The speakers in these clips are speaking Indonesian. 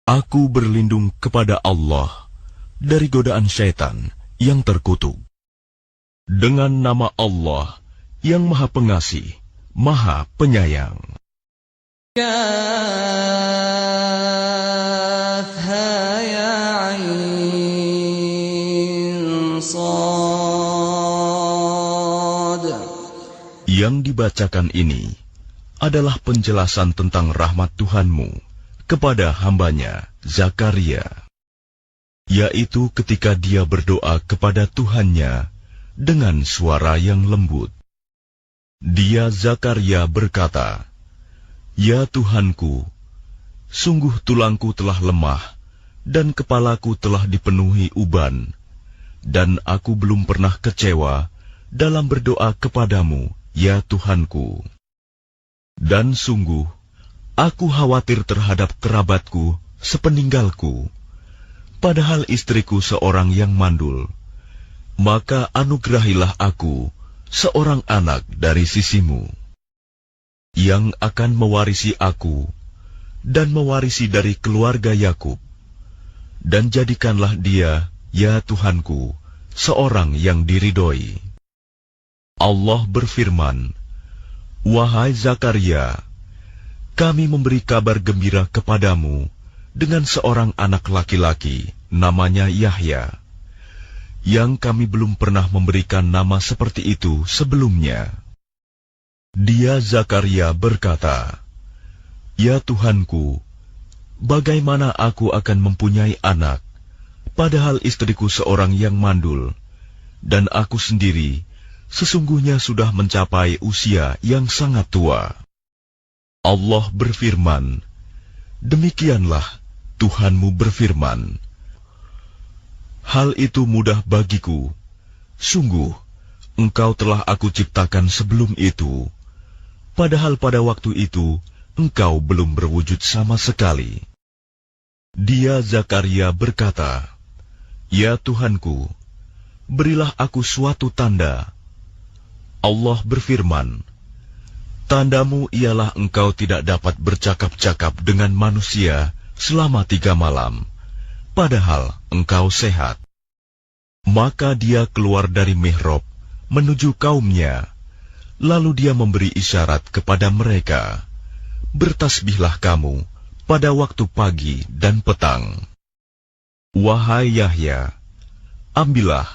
Aku berlindung kepada Allah dari godaan syaitan yang terkutuk. Dengan nama Allah yang Maha Pengasih, Maha Penyayang. كافها يا عين صاد. Yang dibacakan ini adalah penjelasan tentang rahmat Tuhanmu kepada hambanya Zakaria, yaitu ketika dia berdoa kepada Tuhannya dengan suara yang lembut. Dia Zakaria berkata, "Ya Tuhanku, sungguh tulangku telah lemah dan kepalaku telah dipenuhi uban, dan aku belum pernah kecewa dalam berdoa kepadamu, ya Tuhanku. Dan sungguh, aku khawatir terhadap kerabatku sepeninggalku, padahal istriku seorang yang mandul. Maka anugerahilah aku seorang anak dari sisimu, yang akan mewarisi aku dan mewarisi dari keluarga Yakub, dan jadikanlah dia, ya Tuhanku, seorang yang diridhoi." Allah berfirman, "Wahai Zakaria, kami memberi kabar gembira kepadamu dengan seorang anak laki-laki, namanya Yahya, yang kami belum pernah memberikan nama seperti itu sebelumnya." Dia Zakaria berkata, "Ya Tuhanku, bagaimana aku akan mempunyai anak, padahal istriku seorang yang mandul, dan aku sendiri sesungguhnya sudah mencapai usia yang sangat tua." Allah berfirman, "Demikianlah Tuhanmu berfirman, hal itu mudah bagiku. Sungguh, engkau telah aku ciptakan sebelum itu, padahal pada waktu itu engkau belum berwujud sama sekali." Dia Zakaria berkata, "Ya Tuhanku, berilah aku suatu tanda." Allah berfirman, "Tandamu ialah engkau tidak dapat bercakap-cakap dengan manusia selama 3 malam, padahal engkau sehat." Maka dia keluar dari mihrab menuju kaumnya, lalu dia memberi isyarat kepada mereka, "Bertasbihlah kamu pada waktu pagi dan petang. Wahai Yahya, ambillah,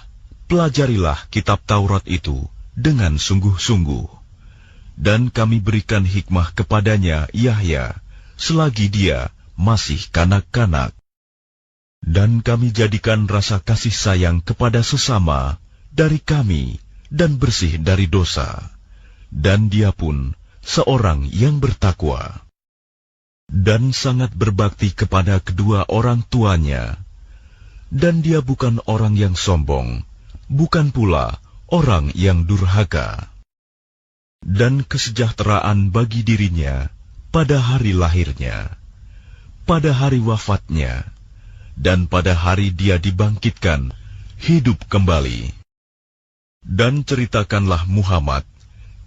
pelajarilah kitab Taurat itu dengan sungguh-sungguh, dan kami berikan hikmah kepadanya Yahya selagi dia masih kanak-kanak. Dan kami jadikan rasa kasih sayang kepada sesama dari kami dan bersih dari dosa, dan dia pun seorang yang bertakwa, dan sangat berbakti kepada kedua orang tuanya. Dan dia bukan orang yang sombong, bukan pula orang yang durhaka. Dan kesejahteraan bagi dirinya pada hari lahirnya, pada hari wafatnya, dan pada hari dia dibangkitkan hidup kembali." Dan ceritakanlah Muhammad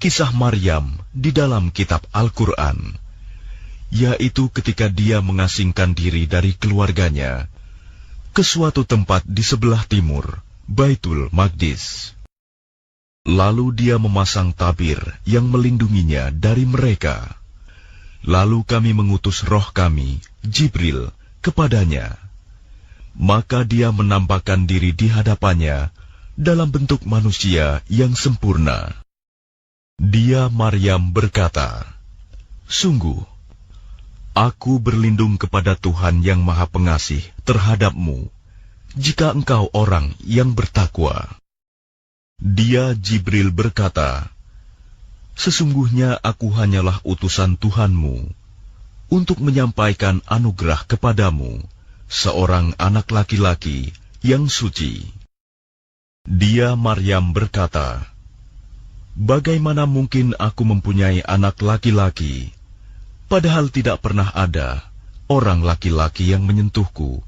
kisah Maryam di dalam kitab Al-Quran, yaitu ketika dia mengasingkan diri dari keluarganya ke suatu tempat di sebelah timur, Baitul Maqdis. Lalu dia memasang tabir yang melindunginya dari mereka. Lalu kami mengutus roh kami, Jibril, kepadanya. Maka dia menampakkan diri di hadapannya dalam bentuk manusia yang sempurna. Dia Maryam berkata, "Sungguh, aku berlindung kepada Tuhan yang Maha Pengasih terhadapmu, jika engkau orang yang bertakwa." Dia Jibril berkata, "Sesungguhnya aku hanyalah utusan Tuhanmu untuk menyampaikan anugerah kepadamu, seorang anak laki-laki yang suci." Dia Maryam berkata, "Bagaimana mungkin aku mempunyai anak laki-laki, padahal tidak pernah ada orang laki-laki yang menyentuhku,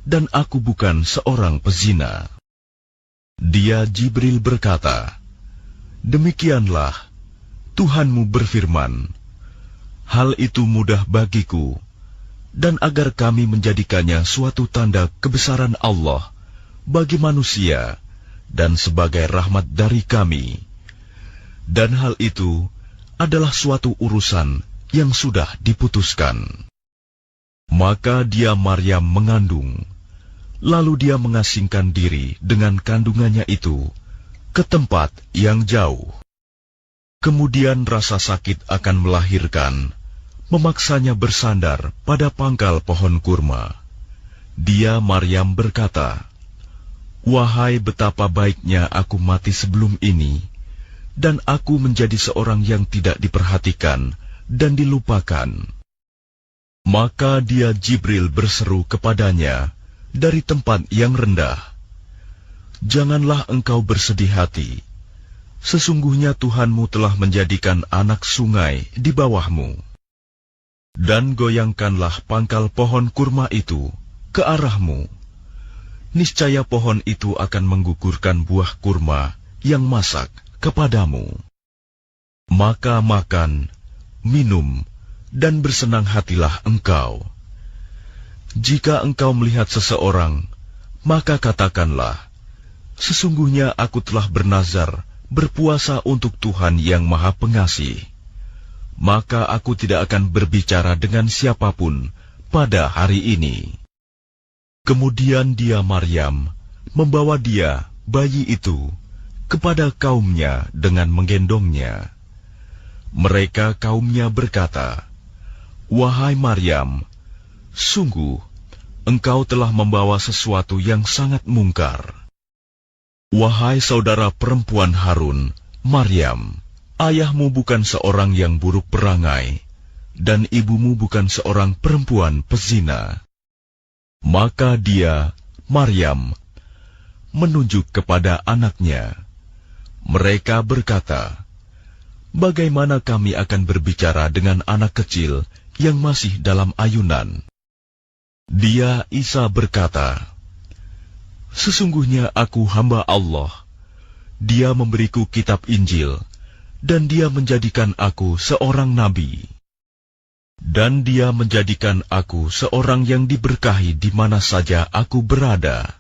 dan aku bukan seorang pezina." Dia Jibril berkata, "Demikianlah Tuhanmu berfirman, hal itu mudah bagiku, dan agar kami menjadikannya suatu tanda kebesaran Allah bagi manusia dan sebagai rahmat dari kami. Dan hal itu adalah suatu urusan yang sudah diputuskan. Maka dia Maryam mengandung, lalu dia mengasingkan diri dengan kandungannya itu ke tempat yang jauh. Kemudian rasa sakit akan melahirkan memaksanya bersandar pada pangkal pohon kurma. Dia Maryam berkata, "Wahai betapa baiknya aku mati sebelum ini, dan aku menjadi seorang yang tidak diperhatikan dan dilupakan." Maka dia Jibril berseru kepadanya dari tempat yang rendah, "Janganlah engkau bersedih hati. Sesungguhnya Tuhanmu telah menjadikan anak sungai di bawahmu. Dan goyangkanlah pangkal pohon kurma itu ke arahmu. Niscaya pohon itu akan menggugurkan buah kurma yang masak kepadamu. Maka makan, minum, dan bersenang hatilah engkau. Jika engkau melihat seseorang, maka katakanlah, sesungguhnya aku telah bernazar berpuasa untuk Tuhan yang Maha Pengasih. Maka aku tidak akan berbicara dengan siapapun pada hari ini." Kemudian dia Maryam membawa dia, bayi itu, kepada kaumnya dengan menggendongnya. Mereka kaumnya berkata, "Wahai Maryam, sungguh engkau telah membawa sesuatu yang sangat mungkar. Wahai saudara perempuan Harun, Maryam, ayahmu bukan seorang yang buruk perangai, dan ibumu bukan seorang perempuan pezina." Maka dia, Maryam, menunjuk kepada anaknya. Mereka berkata, "Bagaimana kami akan berbicara dengan anak kecil yang masih dalam ayunan?" Dia Isa berkata, "Sesungguhnya aku hamba Allah. Dia memberiku kitab Injil, dan dia menjadikan aku seorang nabi. Dan dia menjadikan aku seorang yang diberkahi di mana saja aku berada.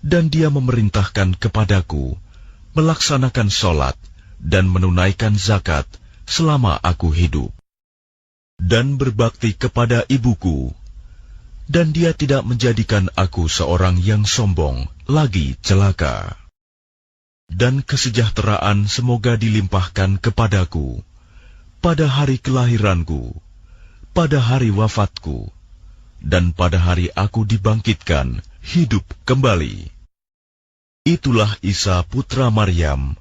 Dan dia memerintahkan kepadaku melaksanakan sholat dan menunaikan zakat selama aku hidup, dan berbakti kepada ibuku. Dan dia tidak menjadikan aku seorang yang sombong, lagi celaka. Dan kesejahteraan semoga dilimpahkan kepadaku pada hari kelahiranku, pada hari wafatku, dan pada hari aku dibangkitkan hidup kembali." Itulah Isa putra Maryam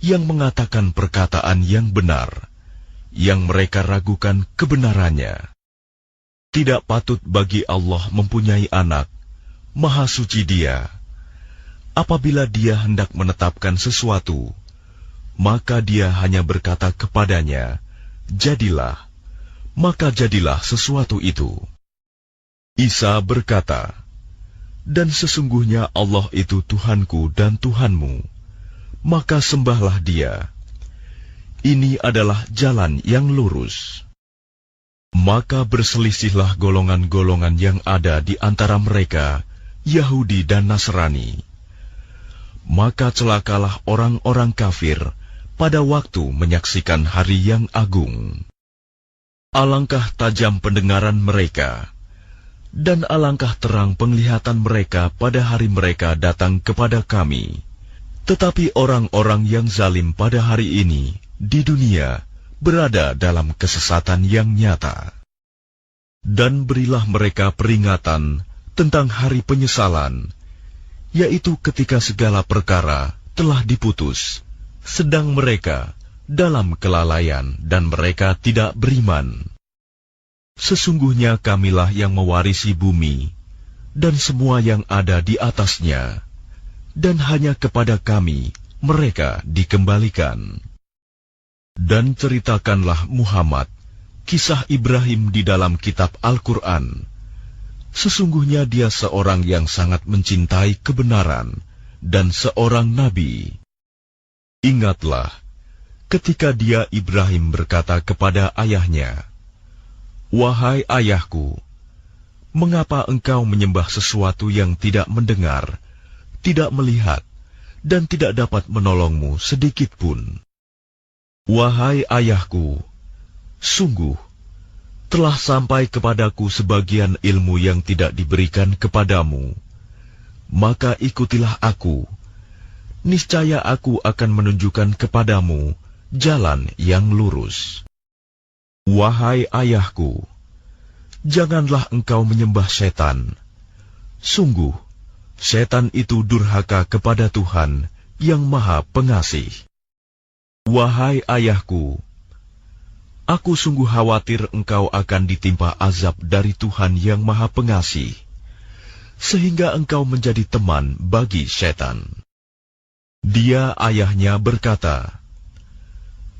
yang mengatakan perkataan yang benar, yang mereka ragukan kebenarannya. Tidak patut bagi Allah mempunyai anak, Maha Suci Dia. Apabila Dia hendak menetapkan sesuatu, maka Dia hanya berkata kepadanya, "Jadilah," maka jadilah sesuatu itu. Isa berkata, "Dan sesungguhnya Allah itu Tuhanku dan Tuhanmu, maka sembahlah Dia. Ini adalah jalan yang lurus." Maka berselisihlah golongan-golongan yang ada di antara mereka, Yahudi dan Nasrani. Maka celakalah orang-orang kafir pada waktu menyaksikan hari yang agung. Alangkah tajam pendengaran mereka, dan alangkah terang penglihatan mereka pada hari mereka datang kepada kami. Tetapi orang-orang yang zalim pada hari ini di dunia berada dalam kesesatan yang nyata. Dan berilah mereka peringatan tentang hari penyesalan, yaitu ketika segala perkara telah diputus, sedang mereka dalam kelalaian dan mereka tidak beriman. Sesungguhnya kamilah yang mewarisi bumi dan semua yang ada di atasnya, dan hanya kepada kami mereka dikembalikan. Dan ceritakanlah Muhammad kisah Ibrahim di dalam kitab Al-Quran. Sesungguhnya dia seorang yang sangat mencintai kebenaran dan seorang nabi. Ingatlah ketika dia Ibrahim berkata kepada ayahnya, "Wahai ayahku, Mengapa engkau menyembah sesuatu yang tidak mendengar, tidak melihat, dan tidak dapat menolongmu sedikit pun? Wahai ayahku, sungguh, telah sampai kepadaku sebagian ilmu yang tidak diberikan kepadamu. Maka ikutilah aku. Niscaya aku akan menunjukkan kepadamu jalan yang lurus. Wahai ayahku, janganlah engkau menyembah setan. Sungguh, setan itu durhaka kepada Tuhan yang Maha Pengasih. Wahai ayahku, aku sungguh khawatir engkau akan ditimpa azab dari Tuhan yang Maha Pengasih, sehingga engkau menjadi teman bagi setan. Dia ayahnya berkata,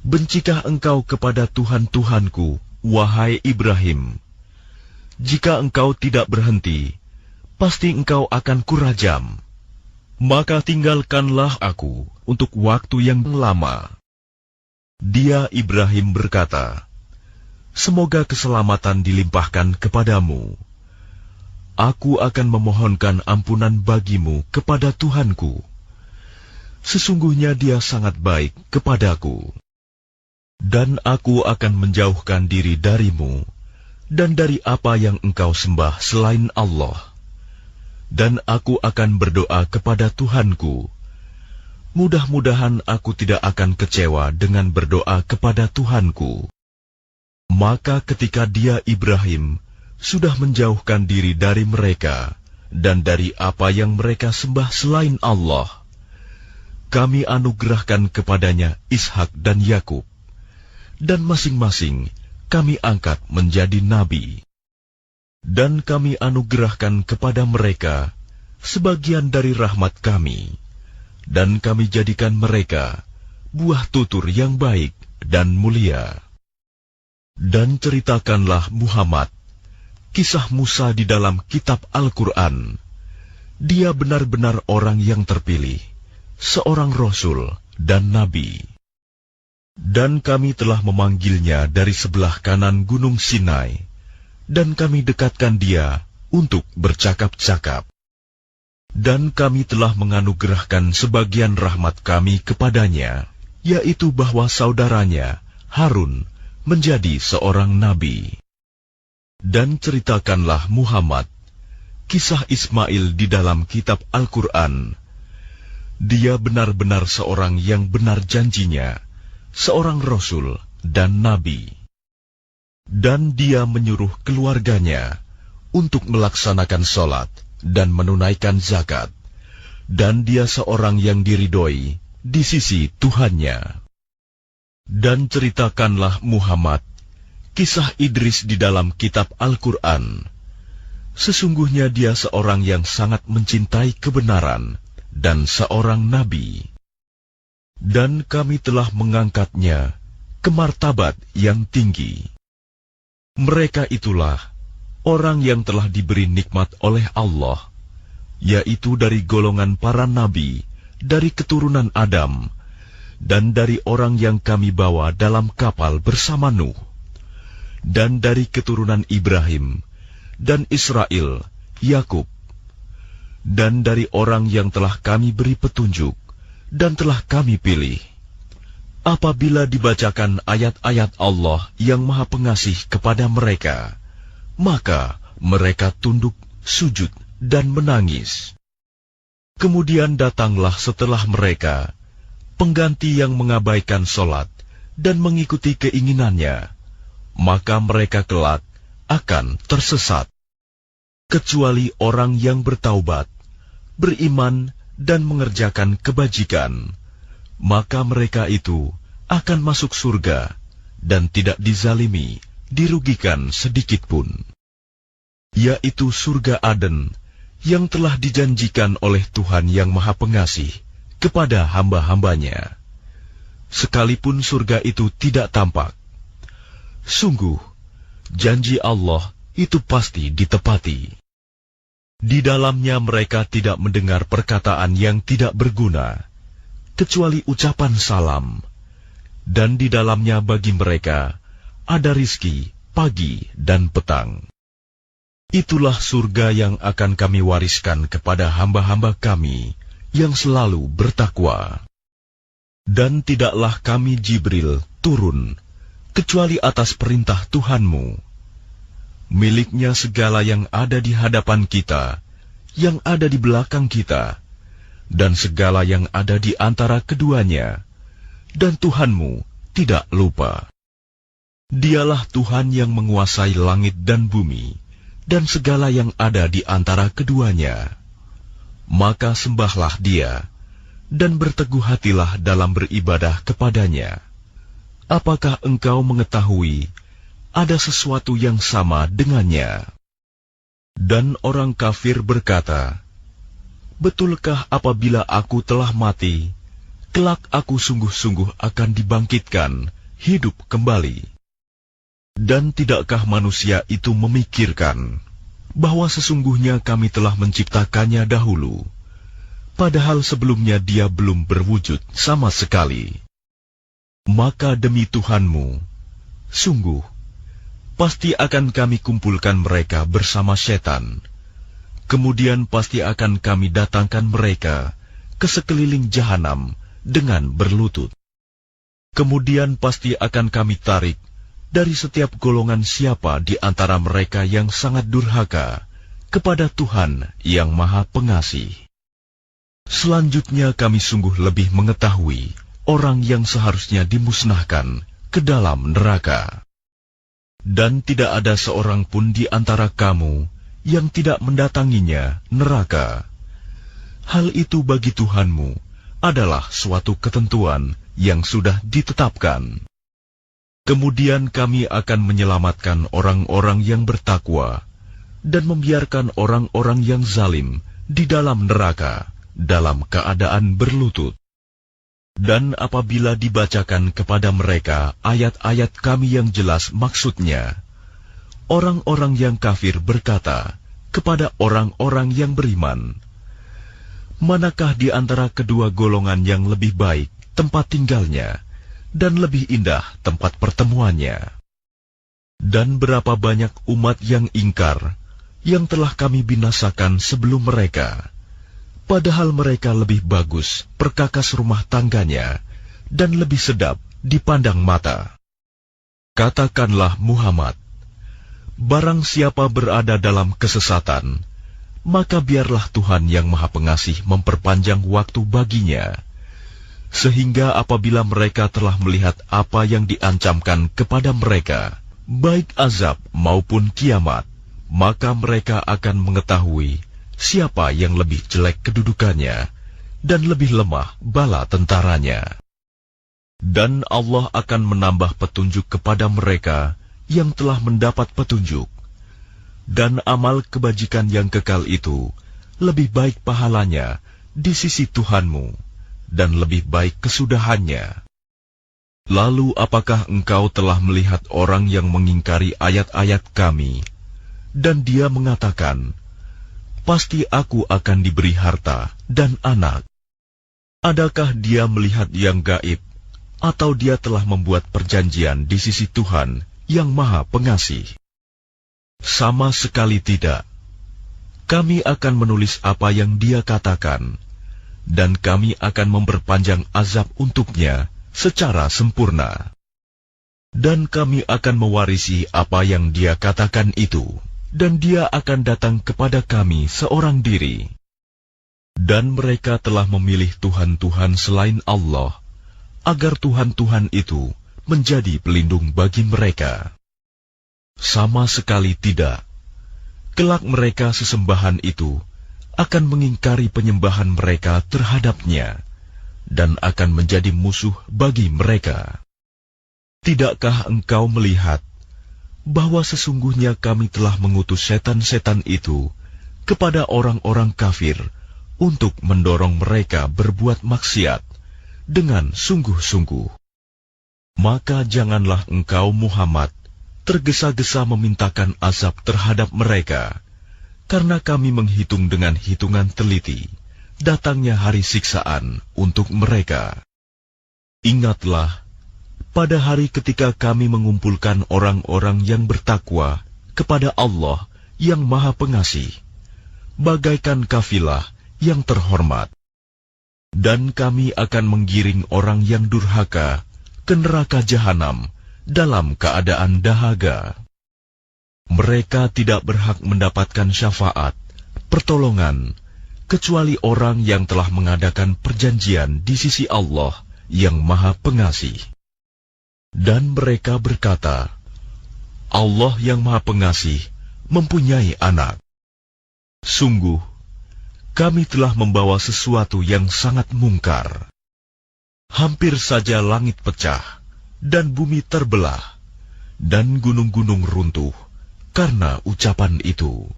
bencikah engkau kepada Tuhan-Tuhanku, wahai Ibrahim? Jika engkau tidak berhenti, pasti engkau akan kurajam. Maka tinggalkanlah aku untuk waktu yang lama. Dia Ibrahim berkata, semoga keselamatan dilimpahkan kepadamu. Aku akan memohonkan ampunan bagimu kepada Tuhanku. Sesungguhnya Dia sangat baik kepadaku. Dan aku akan menjauhkan diri darimu dan dari apa yang engkau sembah selain Allah. Dan aku akan berdoa kepada Tuhanku. Mudah-mudahan aku tidak akan kecewa dengan berdoa kepada Tuhanku. Maka ketika dia Ibrahim sudah menjauhkan diri dari mereka dan dari apa yang mereka sembah selain Allah, kami anugerahkan kepadanya Ishak dan Yakub, dan masing-masing kami angkat menjadi nabi. Dan kami anugerahkan kepada mereka sebagian dari rahmat kami, dan kami jadikan mereka buah tutur yang baik dan mulia. Dan ceritakanlah Muhammad kisah Musa di dalam kitab Al-Quran. Dia benar-benar orang yang terpilih, seorang Rasul dan Nabi. Dan kami telah memanggilnya dari sebelah kanan Gunung Sinai, dan kami dekatkan dia untuk bercakap-cakap. Dan kami telah menganugerahkan sebagian rahmat kami kepadanya, yaitu bahwa saudaranya, Harun, menjadi seorang nabi. Dan ceritakanlah Muhammad kisah Ismail di dalam kitab Al-Quran. Dia benar-benar seorang yang benar janjinya, seorang Rasul dan Nabi. Dan dia menyuruh keluarganya untuk melaksanakan sholat dan menunaikan zakat, dan dia seorang yang diridhoi di sisi Tuhannya. Dan ceritakanlah Muhammad kisah Idris di dalam kitab Al-Quran. Sesungguhnya dia seorang yang sangat mencintai kebenaran dan seorang nabi. Dan kami telah mengangkatnya ke martabat yang tinggi. Mereka itulah orang yang telah diberi nikmat oleh Allah, yaitu dari golongan para nabi, dari keturunan Adam, dan dari orang yang kami bawa dalam kapal bersama Nuh, dan dari keturunan Ibrahim, dan Israel, Yakub, dan dari orang yang telah kami beri petunjuk, dan telah kami pilih. Apabila dibacakan ayat-ayat Allah yang Maha Pengasih kepada mereka, maka mereka tunduk, sujud, dan menangis. Kemudian datanglah setelah mereka pengganti yang mengabaikan sholat dan mengikuti keinginannya, maka mereka kelak akan tersesat. Kecuali orang yang bertaubat, beriman, dan mengerjakan kebajikan, maka mereka itu akan masuk surga dan tidak dizalimi, dirugikan sedikit pun, yaitu surga Aden yang telah dijanjikan oleh Tuhan yang Maha Pengasih kepada hamba-hambanya, sekalipun surga itu tidak tampak. Sungguh, janji Allah itu pasti ditepati. Di dalamnya mereka tidak mendengar perkataan yang tidak berguna, kecuali ucapan salam, dan di dalamnya bagi mereka ada rizki pagi dan petang. Itulah surga yang akan kami wariskan kepada hamba-hamba kami yang selalu bertakwa. Dan tidaklah kami Jibril turun kecuali atas perintah Tuhanmu. Miliknya segala yang ada di hadapan kita, yang ada di belakang kita, dan segala yang ada di antara keduanya, dan Tuhanmu tidak lupa. Dialah Tuhan yang menguasai langit dan bumi, dan segala yang ada di antara keduanya. Maka sembahlah Dia, dan berteguh hatilah dalam beribadah kepadanya. Apakah engkau mengetahui ada sesuatu yang sama dengannya? Dan orang kafir berkata, betulkah apabila aku telah mati, kelak aku sungguh-sungguh akan dibangkitkan, hidup kembali? Dan tidakkah manusia itu memikirkan bahwa sesungguhnya kami telah menciptakannya dahulu, padahal sebelumnya dia belum berwujud sama sekali? Maka demi Tuhanmu, sungguh, pasti akan kami kumpulkan mereka bersama setan. Kemudian pasti akan kami datangkan mereka ke sekeliling jahanam dengan berlutut. Kemudian pasti akan kami tarik dari setiap golongan siapa di antara mereka yang sangat durhaka kepada Tuhan yang Maha Pengasih. Selanjutnya kami sungguh lebih mengetahui orang yang seharusnya dimusnahkan ke dalam neraka. Dan tidak ada seorang pun di antara kamu yang tidak mendatanginya neraka. Hal itu bagi Tuhanmu adalah suatu ketentuan yang sudah ditetapkan. Kemudian kami akan menyelamatkan orang-orang yang bertakwa dan membiarkan orang-orang yang zalim di dalam neraka dalam keadaan berlutut. Dan apabila dibacakan kepada mereka ayat-ayat kami yang jelas maksudnya, orang-orang yang kafir berkata kepada orang-orang yang beriman, manakah di antara kedua golongan yang lebih baik tempat tinggalnya dan lebih indah tempat pertemuannya? Dan berapa banyak umat yang ingkar yang telah kami binasakan sebelum mereka, padahal mereka lebih bagus perkakas rumah tangganya dan lebih sedap dipandang mata. Katakanlah Muhammad, barang siapa berada dalam kesesatan, maka biarlah Tuhan yang Maha Pengasih memperpanjang waktu baginya, sehingga apabila mereka telah melihat apa yang diancamkan kepada mereka, baik azab maupun kiamat, maka mereka akan mengetahui siapa yang lebih jelek kedudukannya dan lebih lemah bala tentaranya. Dan Allah akan menambah petunjuk kepada mereka yang telah mendapat petunjuk. Dan amal kebajikan yang kekal itu lebih baik pahalanya di sisi Tuhanmu dan lebih baik kesudahannya. Lalu apakah engkau telah melihat orang yang mengingkari ayat-ayat kami, dan dia mengatakan, pasti aku akan diberi harta dan anak? Adakah dia melihat yang gaib, atau dia telah membuat perjanjian di sisi Tuhan yang Maha Pengasih? Sama sekali tidak. Kami akan menulis apa yang dia katakan, dan kami akan memperpanjang azab untuknya secara sempurna. Dan kami akan mewarisi apa yang dia katakan itu, dan dia akan datang kepada kami seorang diri. Dan mereka telah memilih Tuhan-Tuhan selain Allah, agar Tuhan-Tuhan itu menjadi pelindung bagi mereka. Sama sekali tidak. Kelak mereka sesembahan itu akan mengingkari penyembahan mereka terhadapnya, dan akan menjadi musuh bagi mereka. Tidakkah engkau melihat bahwa sesungguhnya kami telah mengutus setan-setan itu kepada orang-orang kafir untuk mendorong mereka berbuat maksiat dengan sungguh-sungguh? Maka janganlah engkau Muhammad tergesa-gesa memintakan azab terhadap mereka, karena kami menghitung dengan hitungan teliti datangnya hari siksaan untuk mereka. Ingatlah pada hari ketika kami mengumpulkan orang-orang yang bertakwa kepada Allah yang Maha Pengasih, bagaikan kafilah yang terhormat. Dan kami akan menggiring orang yang durhaka ke neraka jahanam dalam keadaan dahaga. Mereka tidak berhak mendapatkan syafaat, pertolongan, kecuali orang yang telah mengadakan perjanjian di sisi Allah yang Maha Pengasih. Dan mereka berkata, Allah yang Maha Pengasih mempunyai anak. Sungguh, kami telah membawa sesuatu yang sangat mungkar. Hampir saja langit pecah, dan bumi terbelah, dan gunung-gunung runtuh karena ucapan itu.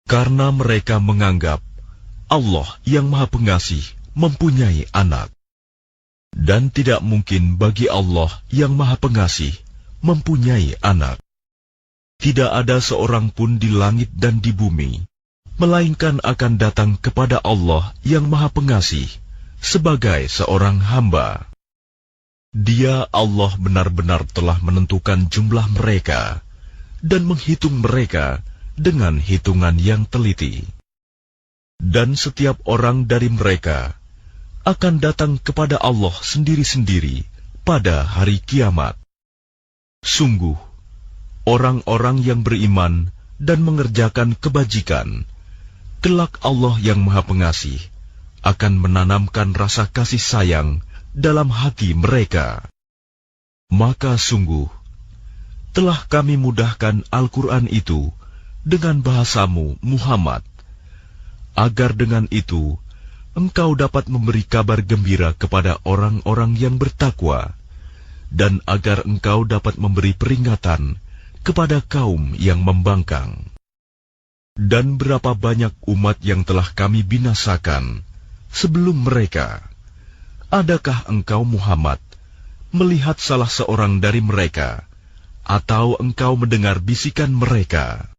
Karena mereka menganggap Allah yang Maha Pengasih mempunyai anak. Dan tidak mungkin bagi Allah yang Maha Pengasih mempunyai anak. Tidak ada seorang pun di langit dan di bumi, melainkan akan datang kepada Allah yang Maha Pengasih sebagai seorang hamba. Dia Allah benar-benar telah menentukan jumlah mereka dan menghitung mereka dengan hitungan yang teliti. Dan setiap orang dari mereka akan datang kepada Allah sendiri-sendiri pada hari kiamat. Sungguh, orang-orang yang beriman dan mengerjakan kebajikan, kelak Allah yang Maha Pengasih akan menanamkan rasa kasih sayang dalam hati mereka. Maka sungguh, telah kami mudahkan Al-Quran itu dengan bahasamu, Muhammad, agar dengan itu engkau dapat memberi kabar gembira kepada orang-orang yang bertakwa, dan agar engkau dapat memberi peringatan kepada kaum yang membangkang. Dan berapa banyak umat yang telah kami binasakan sebelum mereka. Adakah engkau Muhammad melihat salah seorang dari mereka, atau engkau mendengar bisikan mereka?